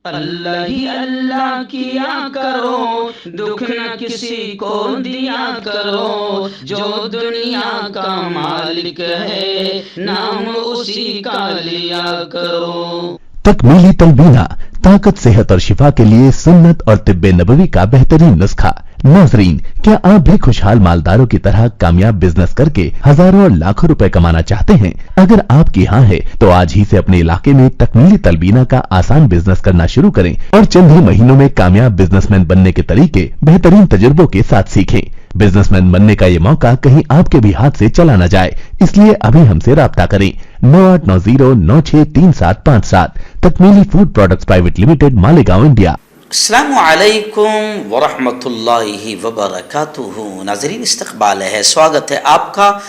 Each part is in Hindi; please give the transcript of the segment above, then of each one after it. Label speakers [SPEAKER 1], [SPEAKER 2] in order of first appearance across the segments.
[SPEAKER 1] अल्लाह ही अल्लाह किया करो, दुख न किसी को दिया करो, जो दुनिया का मालिक है नाम उसी का लिया करो।
[SPEAKER 2] तकमीली तलबीना, ताकत, सेहत और शिफा के लिए सुन्नत और तिब्बे नबवी का बेहतरीन नुस्खा। नाजरीन, क्या आप भी खुशहाल मालदारों की तरह कामयाब बिजनेस करके हजारों और लाखों रुपए कमाना चाहते हैं? अगर आपकी हाँ है तो आज ही से अपने इलाके में तकमीली तलबीना का आसान बिजनेस करना शुरू करें और चंद ही महीनों में कामयाब बिजनेसमैन बनने के तरीके बेहतरीन तजुर्बों के साथ सीखें। बिजनेसमैन बनने का ये मौका कहीं आपके भी हाथ से चला न जाए, इसलिए अभी हमसे राब्ता करें 9890963757। Takmili food products private limited, Malegaon, India.
[SPEAKER 3] अस्सलामु अलैकुम वरहमतुल्लाहि वबरकातुहू। नाज़रीन, इस्तक़बाल है, स्वागत है आपका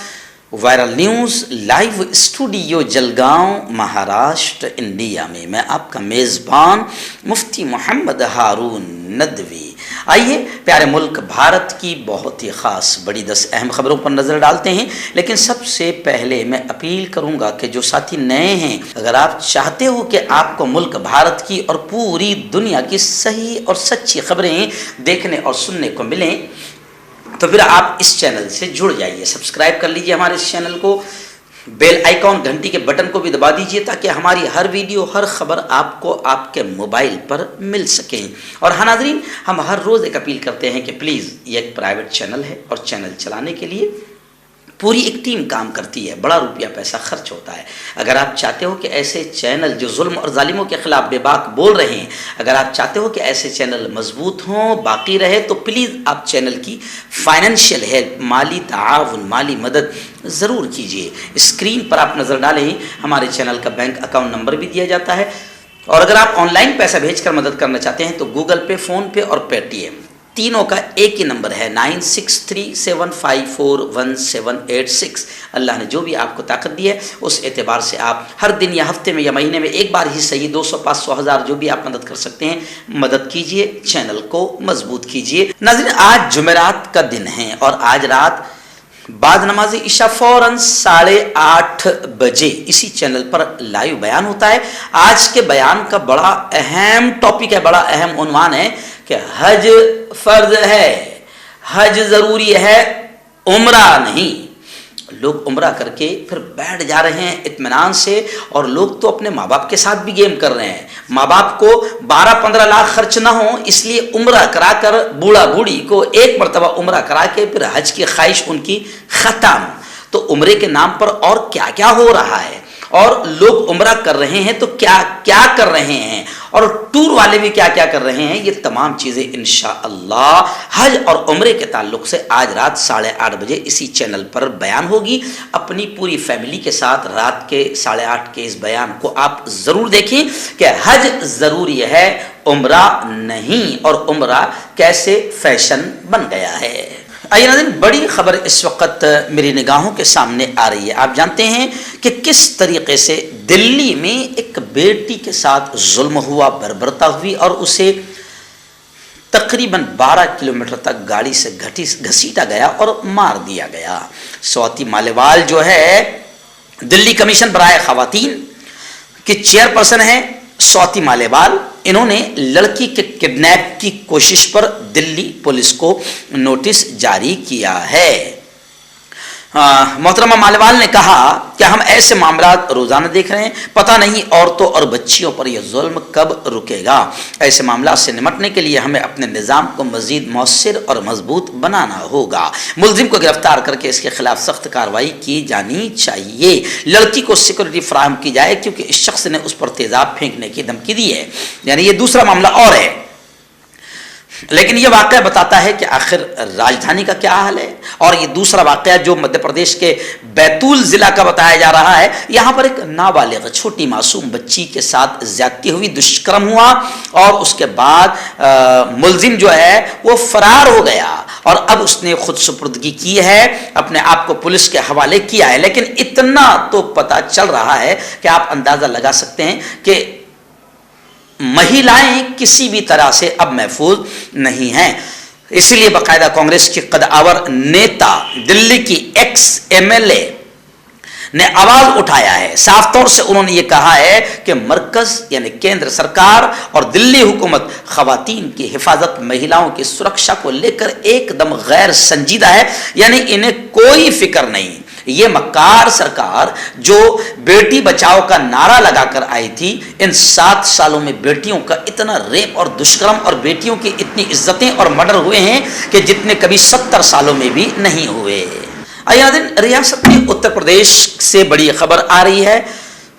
[SPEAKER 3] viral news live studio Jalgaon, Maharashtra, India में। मैं आपका मेज़बान मुफ्ती मोहम्मद हारून नदवी। आइए प्यारे मुल्क भारत की बहुत ही ख़ास बड़ी 10 अहम खबरों पर नज़र डालते हैं। लेकिन सबसे पहले मैं अपील करूंगा कि जो साथी नए हैं, अगर आप चाहते हो कि आपको मुल्क भारत की और पूरी दुनिया की सही और सच्ची खबरें देखने और सुनने को मिलें, तो फिर आप इस चैनल से जुड़ जाइए, सब्सक्राइब कर लीजिए हमारे इस चैनल को, बेल आइकॉन घंटी के बटन को भी दबा दीजिए ताकि हमारी हर वीडियो, हर खबर आपको आपके मोबाइल पर मिल सके। और हाँ नाज़रीन, हम हर रोज़ एक अपील करते हैं कि प्लीज़, ये एक प्राइवेट चैनल है और चैनल चलाने के लिए पूरी एक टीम काम करती है, बड़ा रुपया पैसा खर्च होता है। अगर आप चाहते हो कि ऐसे चैनल जो जुल्म और जालिमों के खिलाफ बेबाक बोल रहे हैं, अगर आप चाहते हो कि ऐसे चैनल मजबूत हों, बाकी रहे, तो प्लीज़ आप चैनल की फाइनेंशियल हेल्प, माली ताआवुन, माली मदद ज़रूर कीजिए। स्क्रीन पर आप नज़र डालें, हमारे चैनल का बैंक अकाउंट नंबर भी दिया जाता है। और अगर आप ऑनलाइन पैसा भेजकर मदद करना चाहते हैं तो गूगल पे, फ़ोन पे और पेटीएम, तीनों का एक ही नंबर है 9637541786। अल्लाह ने जो भी आपको ताकत दी है उस एतबार से आप हर दिन या हफ्ते में या महीने में एक बार ही सही 200, 500, 1000 जो भी आप मदद कर सकते हैं मदद कीजिए, चैनल को मजबूत कीजिए। नाज़रीन, आज जुमेरात का दिन है और आज रात बाद नमाज इशा फौरन 8:30 बजे इसी चैनल पर लाइव बयान होता है। आज के बयान का बड़ा अहम टॉपिक है, बड़ा अहम उन्वान है कि हज फर्ज है, हज जरूरी है, उम्रा नहीं। लोग उम्रा करके फिर बैठ जा रहे हैं इत्मीनान से, और लोग तो अपने माँ बाप के साथ भी गेम कर रहे हैं। माँ बाप को 12-15 लाख खर्च ना हो इसलिए उम्रा कराकर बूढ़ा बूढ़ी को एक मरतबा उम्रा करा के फिर हज की ख्वाहिश उनकी ख़त्म। तो उम्रे के नाम पर और क्या क्या हो रहा है, और लोग उम्रा कर रहे हैं तो क्या क्या कर रहे हैं, और टूर वाले भी क्या क्या कर रहे हैं, ये तमाम चीज़ें इंशाअल्लाह हज और उम्रे के ताल्लुक से आज रात 8:30 बजे इसी चैनल पर बयान होगी। अपनी पूरी फैमिली के साथ रात के 8:30 के इस बयान को आप ज़रूर देखें कि हज ज़रूरी है, उम्रा नहीं, और उम्रा कैसे फैशन बन गया है। आइए नाज़रीन, बड़ी खबर इस वक्त मेरी निगाहों के सामने आ रही है। आप जानते हैं कि किस तरीके से दिल्ली में एक बेटी के साथ जुल्म हुआ, बर्बरता हुई और उसे तकरीबन 12 किलोमीटर तक गाड़ी से घसीटा गया और मार दिया गया। स्वाति मालेवाल जो है दिल्ली कमीशन बराए खवातीन की चेयरपर्सन है, स्वाति मालेवाल, इन्होंने लड़की के किडनैप की कोशिश पर दिल्ली पुलिस को नोटिस जारी किया है। मोहतरमा मालेवाल ने कहा कि हम ऐसे मामला रोज़ाना देख रहे हैं, पता नहीं औरतों और बच्चियों पर यह जुल्म कब रुकेगा। ऐसे मामला से निपटने के लिए हमें अपने निज़ाम को मज़ीद मौसर और मजबूत बनाना होगा। मुलजिम को गिरफ्तार करके इसके खिलाफ सख्त कार्रवाई की जानी चाहिए। लड़की को सिक्योरिटी फराहम की जाए क्योंकि इस शख्स ने उस पर तेज़ाब फेंकने की धमकी दी है। यानी ये दूसरा मामला और है, लेकिन यह वाक़या बताता है कि आखिर राजधानी का क्या हाल है। और ये दूसरा वाक़या जो मध्य प्रदेश के बैतूल ज़िला का बताया जा रहा है, यहाँ पर एक नाबालिग छोटी मासूम बच्ची के साथ ज़्यादती हुई, दुष्कर्म हुआ और उसके बाद मुलजिम जो है वो फरार हो गया और अब उसने खुद सुपुर्दगी की है, अपने आप को पुलिस के हवाले किया है। लेकिन इतना तो पता चल रहा है कि आप अंदाज़ा लगा सकते हैं कि महिलाएं किसी भी तरह से अब महफूज नहीं हैं। इसीलिए बाकायदा कांग्रेस की कदावर नेता, दिल्ली की एक्स एमएलए ने आवाज उठाया है। साफ तौर से उन्होंने ये कहा है कि मरकज यानी केंद्र सरकार और दिल्ली हुकूमत खवातीन की हिफाजत, महिलाओं की सुरक्षा को लेकर एकदम गैर संजीदा है, यानी इन्हें कोई फिक्र नहीं। ये मक्कार सरकार जो बेटी बचाओ का नारा लगाकर आई थी, इन 7 सालों में बेटियों का इतना रेप और दुष्कर्म और बेटियों की इतनी इज्जतें और मर्डर हुए हैं कि जितने कभी 70 सालों में भी नहीं हुए। रियासत में उत्तर प्रदेश से बड़ी खबर आ रही है।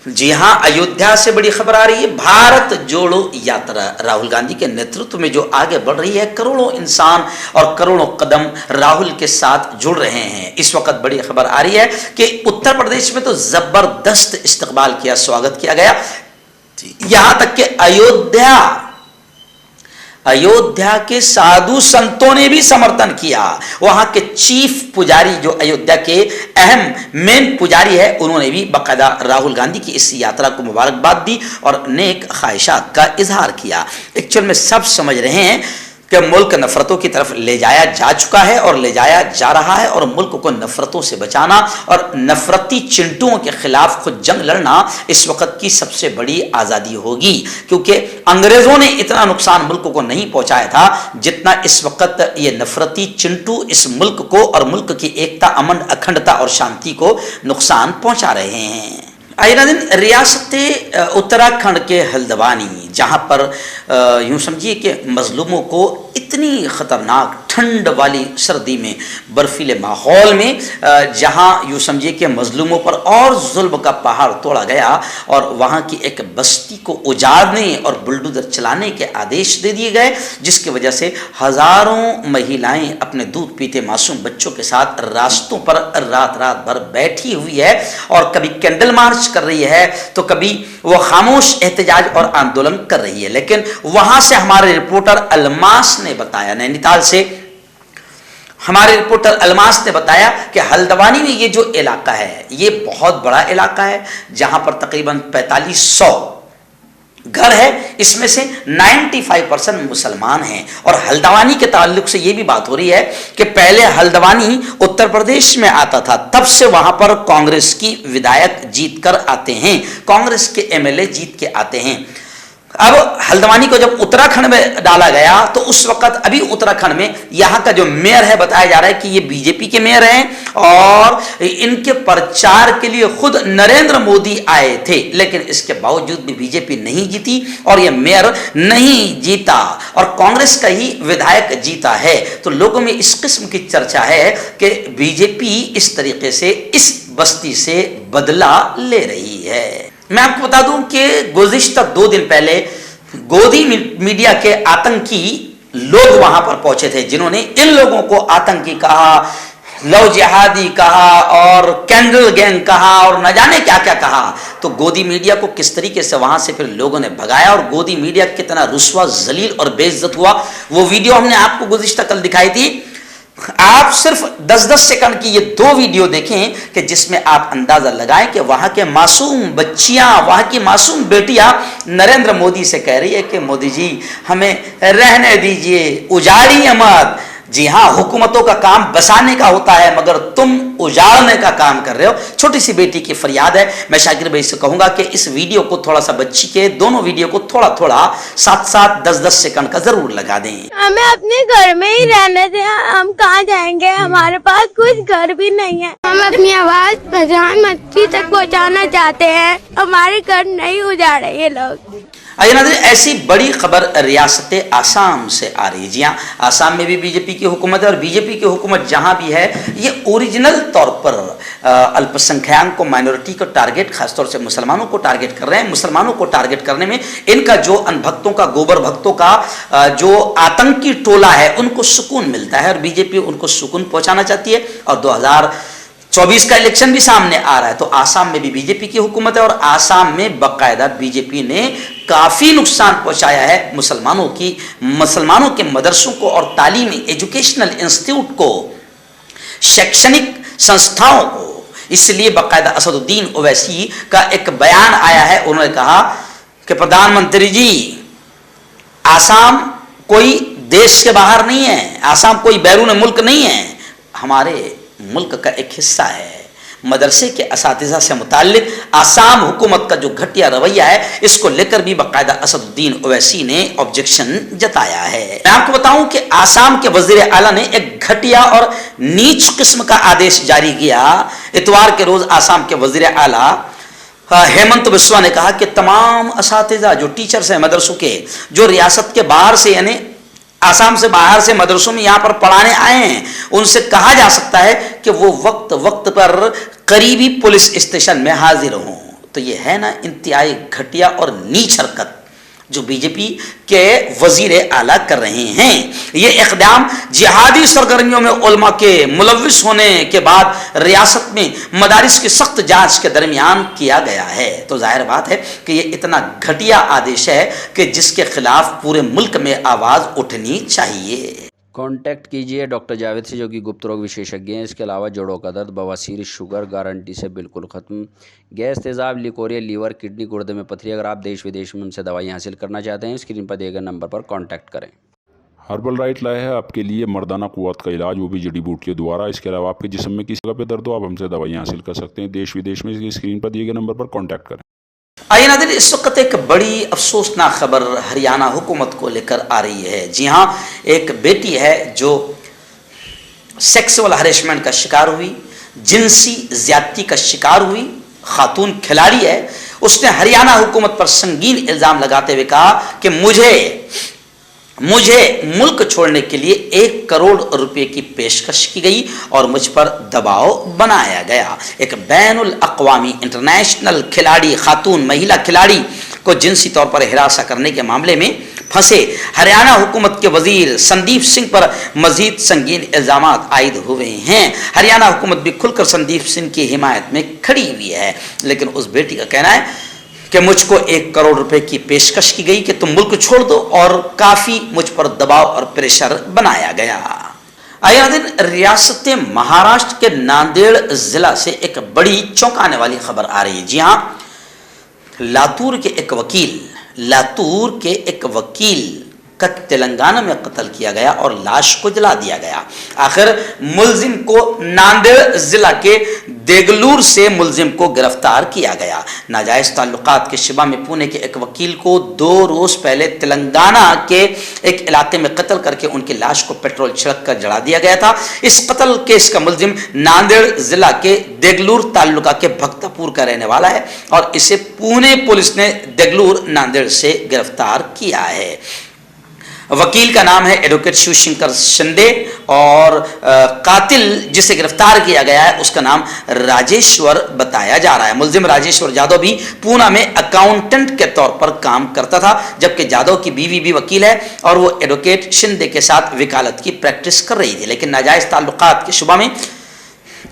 [SPEAKER 3] जी हां, अयोध्या से बड़ी खबर आ रही है। भारत जोड़ो यात्रा राहुल गांधी के नेतृत्व में जो आगे बढ़ रही है, करोड़ों इंसान और करोड़ों कदम राहुल के साथ जुड़ रहे हैं। इस वक्त बड़ी खबर आ रही है कि उत्तर प्रदेश में तो जबरदस्त इस्तकबाल किया, स्वागत किया गया। यहां तक कि अयोध्या के साधु संतों ने भी समर्थन किया। वहां के चीफ पुजारी जो अयोध्या के अहम मेन पुजारी है, उन्होंने भी बाकायदा राहुल गांधी की इस यात्रा को मुबारकबाद दी और नेक ख्वाहिशात का इजहार किया। एक्चुअल में सब समझ रहे हैं कि मुल्क नफरतों की तरफ ले जाया जा चुका है और ले जाया जा रहा है, और मुल्क को नफरतों से बचाना और नफरती चिंटुओं के खिलाफ खुद जंग लड़ना इस वक्त की सबसे बड़ी आज़ादी होगी। क्योंकि अंग्रेजों ने इतना नुकसान मुल्क को नहीं पहुंचाया था जितना इस वक्त ये नफरती चिंटू इस मुल्क को और मुल्क की एकता, अमन, अखंडता और शांति को नुकसान पहुंचा रहे हैं। रियासत उत्तराखंड के हल्द्वानी, जहां पर यूं समझिए कि मजलूमों को इतनी खतरनाक ठंड वाली सर्दी में, बर्फीले माहौल में, जहां यूं समझिए कि मजलूमों पर और जुल्म का पहाड़ तोड़ा गया और वहां की एक बस्ती को उजाड़ने और बुलडोजर चलाने के आदेश दे दिए गए, जिसकी वजह से हजारों महिलाएं अपने दूध पीते मासूम बच्चों के साथ रास्तों पर रात रात भर बैठी हुई है और कभी कैंडल मार्च कर रही है तो कभी वो खामोश एहतजाज और आंदोलन कर रही है। लेकिन वहां से हमारे रिपोर्टर अलमास ने बताया, नैनीताल से हमारे रिपोर्टर अलमास ने बताया कि हल्द्वानी में ये जो इलाका है, ये बहुत बड़ा इलाका है, जहां पर तकरीबन 4500 घर है। इसमें से 95% मुसलमान हैं। और हल्द्वानी के ताल्लुक से ये भी बात हो रही है कि पहले हल्द्वानी उत्तर प्रदेश में आता था, तब से वहां पर कांग्रेस की विधायक जीत कर आते हैं, कांग्रेस के एमएलए जीत के आते हैं। अब हल्द्वानी को जब उत्तराखंड में डाला गया तो उस वक्त अभी उत्तराखंड में यहाँ का जो मेयर है, बताया जा रहा है कि ये बीजेपी के मेयर हैं और इनके प्रचार के लिए खुद नरेंद्र मोदी आए थे, लेकिन इसके बावजूद भी बीजेपी नहीं जीती और ये मेयर नहीं जीता और कांग्रेस का ही विधायक जीता है। तो लोगों में इस किस्म की चर्चा है कि बीजेपी इस तरीके से इस बस्ती से बदला ले रही है। मैं आपको बता दूं कि गुज़िश्ता 2 दिन पहले गोदी मीडिया के आतंकी लोग वहां पर पहुंचे थे, जिन्होंने इन लोगों को आतंकी कहा, लव जिहादी कहा और कैंडल गैंग कहा और न जाने क्या क्या कहा। तो गोदी मीडिया को किस तरीके से वहां से फिर लोगों ने भगाया और गोदी मीडिया कितना रुस्वा, जलील और बेइज्जत हुआ, वो वीडियो हमने आपको गुज़िश्ता कल दिखाई थी। आप सिर्फ 10-10 सेकंड की ये 2 वीडियो देखें कि जिसमें आप अंदाजा लगाएं कि वहां के मासूम बच्चियां, वहां की मासूम बेटियां नरेंद्र मोदी से कह रही है कि मोदी जी हमें रहने दीजिए, उजाड़िए मत। जी हां, हुकूमतों का काम बसाने का होता है मगर तुम उजाड़ने का काम कर रहे हो। छोटी सी बेटी की फरियाद है। मैं शाकिर भाई से कहूंगा कि इस वीडियो को थोड़ा सा, बच्ची के दोनों वीडियो को थोड़ा थोड़ा 7-7, 10-10 सेकंड का जरूर लगा दें।
[SPEAKER 4] हमें अपने घर में ही रहने दें, हम कहाँ जाएंगे, हमारे पास कुछ घर भी नहीं है। हम अपनी आवाज प्रधानमंत्री तक पहुँचाना चाहते हैं, हमारे घर नहीं उजाड़े ये लोग।
[SPEAKER 3] आइए नाज़रीन, ऐसी बड़ी खबर रियासत आसाम से आ रही है। जी हाँ, आसाम में भी बीजेपी की हुकूमत है और बीजेपी की हुकूमत जहां भी है, ये ओरिजिनल तौर पर अल्पसंख्यक को, माइनॉरिटी को टारगेट, खासतौर से मुसलमानों को टारगेट कर रहे हैं। मुसलमानों को टारगेट करने में इनका जो अनभक्तों का, गोबर भक्तों का जो आतंकी टोला है, उनको सुकून मिलता है और बीजेपी उनको सुकून पहुंचाना चाहती है। और 2024 का इलेक्शन भी सामने आ रहा है, तो आसाम में भी बीजेपी की हुकूमत है और आसाम में बाकायदा बीजेपी ने काफी नुकसान पहुंचाया है मुसलमानों के मदरसों को और तालीमी एजुकेशनल इंस्टीट्यूट को, शैक्षणिक संस्थाओं को। इसलिए बाकायदा असदुद्दीन ओवैसी का एक बयान आया है। उन्होंने कहा कि प्रधानमंत्री जी, आसाम कोई देश के बाहर नहीं है, आसाम कोई बैरून मुल्क नहीं है, हमारे मुल्क का एक हिस्सा है। मदरसे के असातिज़ा से मुताल्लिक आसाम हुकूमत का जो घटिया रवैया है, इसको लेकर भी बाकायदा असदुद्दीन ओवैसी ने ऑब्जेक्शन जताया है। मैं आपको बताऊं कि आसाम के वजीर आला ने एक घटिया और नीच किस्म का आदेश जारी किया। इतवार के रोज आसाम के वजीर आला हेमंत बिस्वा ने कहा कि तमाम असातिज़ा जो टीचर्स हैं मदरसों के, जो रियासत के बाहर से यानी आसाम से बाहर से मदरसों में यहाँ पर पढ़ाने आए हैं, उनसे कहा जा सकता है कि वो वक्त वक्त पर करीबी पुलिस स्टेशन में हाजिर हों। तो ये है ना इंतहाई घटिया और नीच हरकत जो बीजेपी के वजीर आला कर रहे हैं। ये इक़दाम जिहादी सरगर्मियों में उलमा के मुलव्विस होने के बाद रियासत में मदारिस की सख्त जांच के दरमियान किया गया है। तो जाहिर बात है कि ये इतना घटिया आदेश है कि जिसके खिलाफ पूरे मुल्क में आवाज़ उठनी चाहिए।
[SPEAKER 5] कांटेक्ट कीजिए डॉक्टर जावेद से, जो कि गुप्त रोग विशेषज्ञ हैं। इसके अलावा जोड़ों का दर्द, बवासीर, शुगर गारंटी से बिल्कुल ख़त्म, गैस, तेज़ाब, लिकोरिया, लीवर, किडनी, गुर्दे में पथरी। अगर आप देश विदेश में उनसे दवाई हासिल करना चाहते हैं, स्क्रीन पर दिए गए नंबर पर कांटेक्ट करें।
[SPEAKER 6] हर्बल राइट लाया है आपके लिए मर्दाना कुव्वत का इलाज, वो भी जड़ी बूटियों द्वारा। इसके अलावा आपके जिस्म में किसी जगह पे दर्द हो, आप हमसे दवाई हासिल कर सकते हैं देश विदेश में। स्क्रीन पर दिए गए नंबर पर कांटेक्ट करें।
[SPEAKER 3] आइए नाज़रीन, इस वक्त एक बड़ी अफसोसनाक खबर हरियाणा हुकूमत को लेकर आ रही है। जी हाँ, एक बेटी है जो सेक्सुअल हरेसमेंट का शिकार हुई, जिनसी ज्यादती का शिकार हुई, खातून खिलाड़ी है। उसने हरियाणा हुकूमत पर संगीन इल्ज़ाम लगाते हुए कहा कि मुझे मुल्क छोड़ने के लिए 1 करोड़ रुपए की पेशकश की गई और मुझ पर दबाव बनाया गया। एक बैनुल अक़वामी इंटरनेशनल खिलाड़ी, खातून महिला खिलाड़ी को जिनसी तौर पर हिरासा करने के मामले में फंसे हरियाणा हुकूमत के वजीर संदीप सिंह पर मजीद संगीन इल्ज़ाम आयद हुए हैं। हरियाणा हुकूमत भी खुलकर संदीप सिंह की हिमायत में खड़ी हुई है, लेकिन उस बेटी का कहना है कि मुझको 1 करोड़ रुपए की पेशकश की गई कि तुम मुल्क छोड़ दो और काफ़ी मुझ पर दबाव और प्रेशर बनाया गया। आइए रियासत महाराष्ट्र के नांदेड़ जिला से एक बड़ी चौंकाने वाली खबर आ रही है। जी हाँ, लातूर के एक वकील का तेलंगाना में कत्ल किया गया और लाश को जला दिया गया। आखिर मुलजिम को नांदेड़ जिला के देगलूर से मुलजिम को गिरफ्तार किया गया। नाजायज़ ताल्लुकात के शिबा में पुणे के एक वकील को 2 रोज़ पहले तेलंगाना के एक इलाके में कत्ल करके उनकी लाश को पेट्रोल छिड़क कर जला दिया गया था। इस कत्ल केस का मुलजिम नांदेड़ जिला के देगलूर ताल्लुका के भक्तापुर का रहने वाला है और इसे पुणे पुलिस ने देगलूर नांदेड़ से गिरफ्तार किया है। वकील का नाम है एडवोकेट शिवशंकर शिंदे और कातिल जिसे गिरफ्तार किया गया है उसका नाम राजेश्वर बताया जा रहा है। मुलजिम राजेश्वर यादव भी पूना में अकाउंटेंट के तौर पर काम करता था, जबकि यादव की बीवी भी वकील है और वो एडवोकेट शिंदे के साथ वकालत की प्रैक्टिस कर रही थी। लेकिन नाजायज़ ताल्लुकात के शुबा में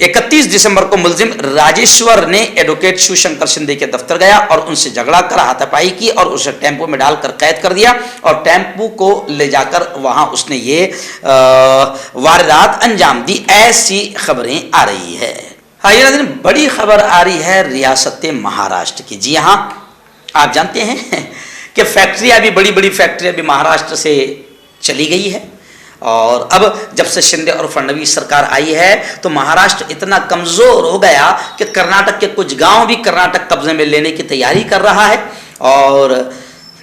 [SPEAKER 3] 31 दिसंबर को मुलजिम राजेश्वर ने एडवोकेट शिवशंकर शिंदे के दफ्तर गया और उनसे झगड़ा कर हाथापाई की और उसे टेम्पो में डालकर कैद कर दिया और टेम्पो को ले जाकर वहां उसने ये वारदात अंजाम दी। ऐसी खबरें आ रही है। हाँ, ये बड़ी खबर आ रही है रियासत महाराष्ट्र की। जी हाँ, आप जानते हैं कि फैक्ट्रियां भी, बड़ी बड़ी फैक्ट्रियां भी महाराष्ट्र से चली गई है और अब जब से शिंदे और फडणवीस सरकार आई है तो महाराष्ट्र इतना कमजोर हो गया कि कर्नाटक के कुछ गांव भी कर्नाटक कब्जे में लेने की तैयारी कर रहा है और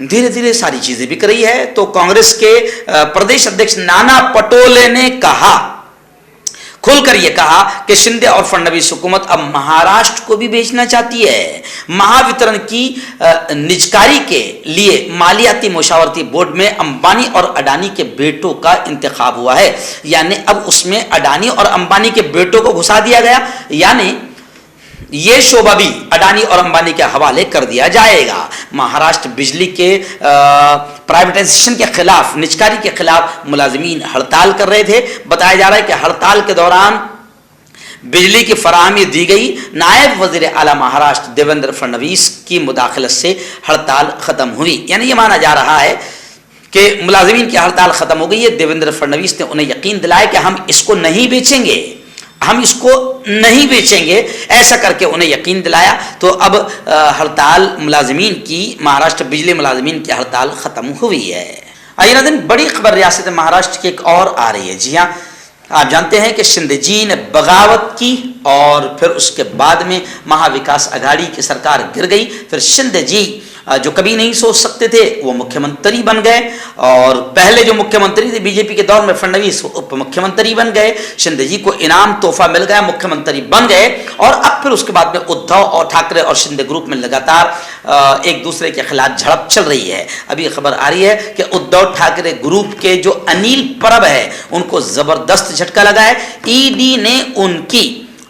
[SPEAKER 3] धीरे धीरे सारी चीजें बिक रही है। तो कांग्रेस के प्रदेश अध्यक्ष नाना पटोले ने खुलकर यह कहा कि शिंदे और फडणवीस हुकूमत अब महाराष्ट्र को भी बेचना चाहती है। महावितरण की निजकारी के लिए मालियाती मुशावरती बोर्ड में अंबानी और अडानी के बेटों का इंतखाब हुआ है, यानी अब उसमें अडानी और अंबानी के बेटों को घुसा दिया गया, यानी ये शोबा भी अडानी और अंबानी के हवाले कर दिया जाएगा। महाराष्ट्र बिजली के प्राइवेटाइजेशन के खिलाफ, निजकारी के खिलाफ मुलाजिमीन हड़ताल कर रहे थे। बताया जा रहा है कि हड़ताल के दौरान बिजली की फराहमी दी गई। नायब वजीर आला महाराष्ट्र देवेंद्र फडणवीस की मुदाखलत से हड़ताल खत्म हुई, यानी ये माना जा रहा है कि मुलाजिमीन की हड़ताल खत्म हो गई है। देवेंद्र फडणवीस ने उन्हें यकीन दिलाया कि हम इसको नहीं बेचेंगे, ऐसा करके उन्हें यकीन दिलाया। तो अब हड़ताल मुलाजिमीन की, महाराष्ट्र बिजली मुलाजिमीन की हड़ताल खत्म हुई है। आइए दिन बड़ी खबर रियासत महाराष्ट्र की एक और आ रही है। जी हाँ, आप जानते हैं कि शिंदे जी ने बगावत की और फिर उसके बाद में महाविकास अघाड़ी की सरकार गिर गई। फिर शिंदे जी जो कभी नहीं सोच सकते थे वो मुख्यमंत्री बन गए, और पहले जो मुख्यमंत्री थे बीजेपी के दौर में फडणवीस उप मुख्यमंत्री बन गए। शिंदे जी को इनाम तोहफा मिल गया, मुख्यमंत्री बन गए। और अब फिर उसके बाद में उद्धव और ठाकरे और शिंदे ग्रुप में लगातार एक दूसरे के खिलाफ झड़प चल रही है। अभी खबर आ रही है कि उद्धव ठाकरे ग्रुप के जो अनिल परब है उनको जबरदस्त झटका लगा है। ईडी ने उनकी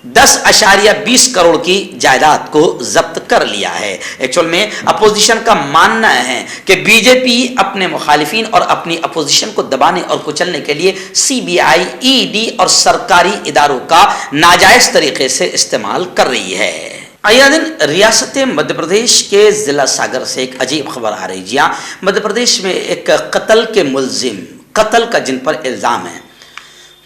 [SPEAKER 3] 10.20 करोड़ की जायदाद को जब्त कर लिया है। एक्चुअल में अपोजिशन का मानना है कि बीजेपी अपने मुखालिफिन और अपनी अपोजिशन को दबाने और कुचलने के लिए सीबीआई, ईडी और सरकारी इदारों का नाजायज तरीके से इस्तेमाल कर रही है। आया दिन रियासत मध्य प्रदेश के जिला सागर से एक अजीब खबर आ रही है। जी हाँ, मध्य प्रदेश में एक कत्ल के मुलजिम, कत्ल का जिन पर इल्जाम है,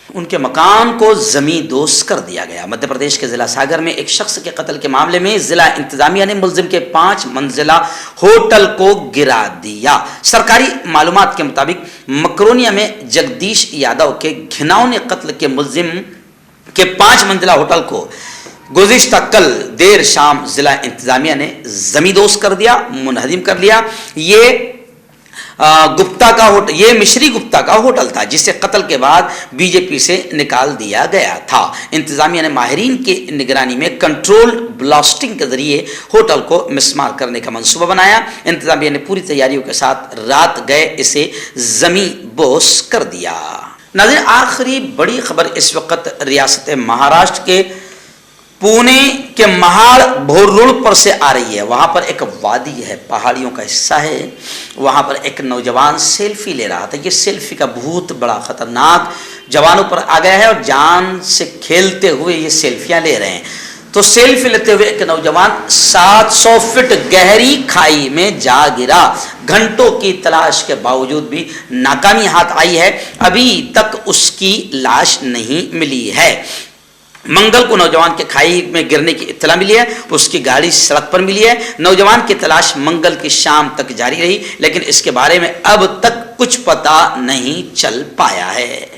[SPEAKER 3] उनके मकान को जमींदोज कर दिया गया। मध्य प्रदेश के जिला सागर में एक शख्स के कत्ल के मामले में जिला इंतजामिया ने मुलजिम के 5 मंजिला होटल को गिरा दिया। सरकारी मालूमात के मुताबिक मकरोनिया में जगदीश यादव के घिनौने कत्ल के मुलजिम के 5 मंजिला होटल को गुज़िश्ता कल देर शाम जिला इंतजामिया ने जमींदोज कर दिया, मुनहदिम कर लिया। ये गुप्ता का होटल, ये मिश्री गुप्ता का होटल था जिसे कत्ल के बाद बीजेपी से निकाल दिया गया था। इंतजामिया ने माहिरीन की निगरानी में कंट्रोल ब्लास्टिंग के जरिए होटल को मिसमार करने का मंसूबा बनाया। इंतजामिया ने पूरी तैयारियों के साथ रात गए इसे जमींदोज कर दिया। नाज़रीन, आखिरी बड़ी खबर इस वक्त रियासत महाराष्ट्र के पुणे के महाड़ भोरुड़ पर से आ रही है। वहां पर एक वादी है, पहाड़ियों का हिस्सा है। वहां पर एक नौजवान सेल्फी ले रहा था। ये सेल्फी का भूत बड़ा खतरनाक जवानों पर आ गया है और जान से खेलते हुए ये सेल्फियां ले रहे हैं। तो सेल्फी लेते हुए एक नौजवान 700 फीट गहरी खाई में जा गिरा। घंटों की तलाश के बावजूद भी नाकामी हाथ आई है। अभी तक उसकी लाश नहीं मिली है। मंगल को नौजवान के खाई में गिरने की इत्तला मिली है, उसकी गाड़ी सड़क पर मिली है। नौजवान की तलाश मंगल की शाम तक जारी रही, लेकिन इसके बारे में अब तक कुछ पता नहीं चल पाया है।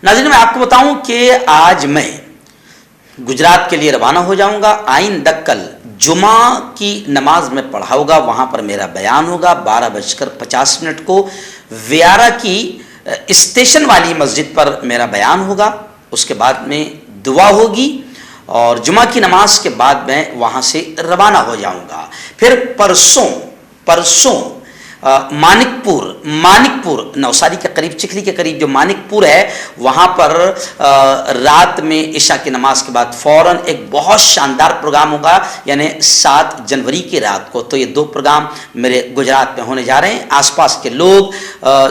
[SPEAKER 3] नाज़रीन, मैं आपको बताऊं कि आज मैं गुजरात के लिए रवाना हो जाऊंगा। आइंदा कल जुमा की नमाज में पढ़ा होगा, वहां पर मेरा बयान होगा 12:50 को। व्यारा की स्टेशन वाली मस्जिद पर मेरा बयान होगा। उसके बाद में दुआ होगी और जुमा की नमाज के बाद मैं वहां से रवाना हो जाऊंगा। फिर परसों मानिकपुर नवसारी के करीब, चिखली के करीब जो मानिकपुर है, वहां पर रात में इशा की नमाज के बाद फौरन एक बहुत शानदार प्रोग्राम होगा, यानी 7 जनवरी की रात को। तो ये 2 प्रोग्राम मेरे गुजरात में होने जा रहे हैं। आसपास के लोग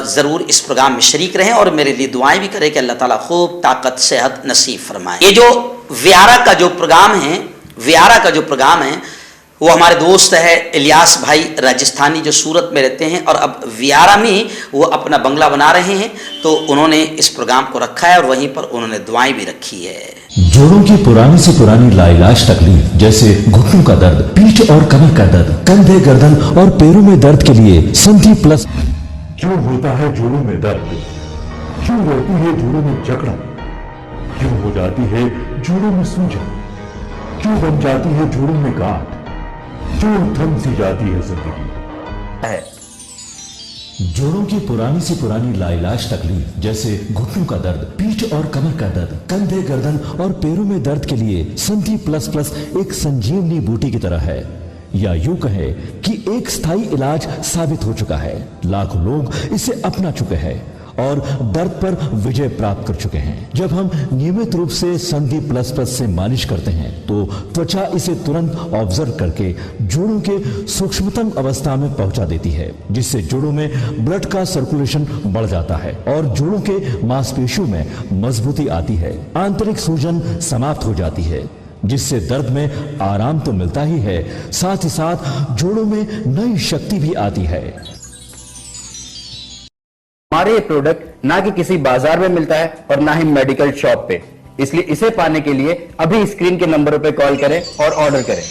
[SPEAKER 3] ज़रूर इस प्रोग्राम में शरीक रहें और मेरे लिए दुआएं भी करें कि अल्लाह ताला खूब ताकत सेहत नसीब फरमाए। ये जो व्यारा का जो प्रोग्राम है वो हमारे दोस्त है इलियास भाई राजस्थानी, जो सूरत में रहते हैं और अब व्यारा में वो अपना बंगला बना रहे हैं। तो उन्होंने इस प्रोग्राम को रखा है और वहीं पर उन्होंने दुआएं भी रखी है।
[SPEAKER 2] जोड़ों की पुरानी से पुरानी लाइलाज तकलीफ जैसे घुटनों का दर्द, पीठ और कमर का दर्द, कंधे, गर्दन और पैरों में दर्द के लिए संधि प्लस।
[SPEAKER 7] क्यों होता है जोड़ों में दर्द? क्यों रहती है जोड़ों में जकड़न? क्यों हो जाती है जोड़ों में सूजन? क्यों बन जाती है जोड़ों में गांठ? क्यों थम सी जाती है जिंदगी?
[SPEAKER 2] जोड़ों की पुरानी से पुरानी लाइलाज तकलीफ जैसे घुटनों का दर्द, पीठ और कमर का दर्द, कंधे, गर्दन और पैरों में दर्द के लिए संधि प्लस प्लस एक संजीवनी बूटी की तरह है, या यूं कहे कि एक स्थायी इलाज साबित हो चुका है। लाखों लोग इसे अपना चुके हैं और दर्द पर विजय प्राप्त कर चुके हैं। जब हम नियमित रूप से संधि प्लस प्लस से मालिश करते हैं तो त्वचा इसे तुरंत ऑब्जर्व करके जोड़ों के सूक्ष्मतम अवस्था में पहुंचा देती है, जिससे जोड़ों में ब्लड का सर्कुलेशन बढ़ जाता है और जोड़ों के मांसपेशियों में मजबूती आती है। आंतरिक सूजन समाप्त हो जाती है, जिससे दर्द में आराम तो मिलता ही है, साथ ही साथ जोड़ों में नई शक्ति भी आती है।
[SPEAKER 8] हमारे ये प्रोडक्ट ना कि किसी बाजार में मिलता है और ना ही मेडिकल शॉप पे, इसलिए इसे पाने के लिए अभी स्क्रीन के नंबरों पे कॉल करें और ऑर्डर करें।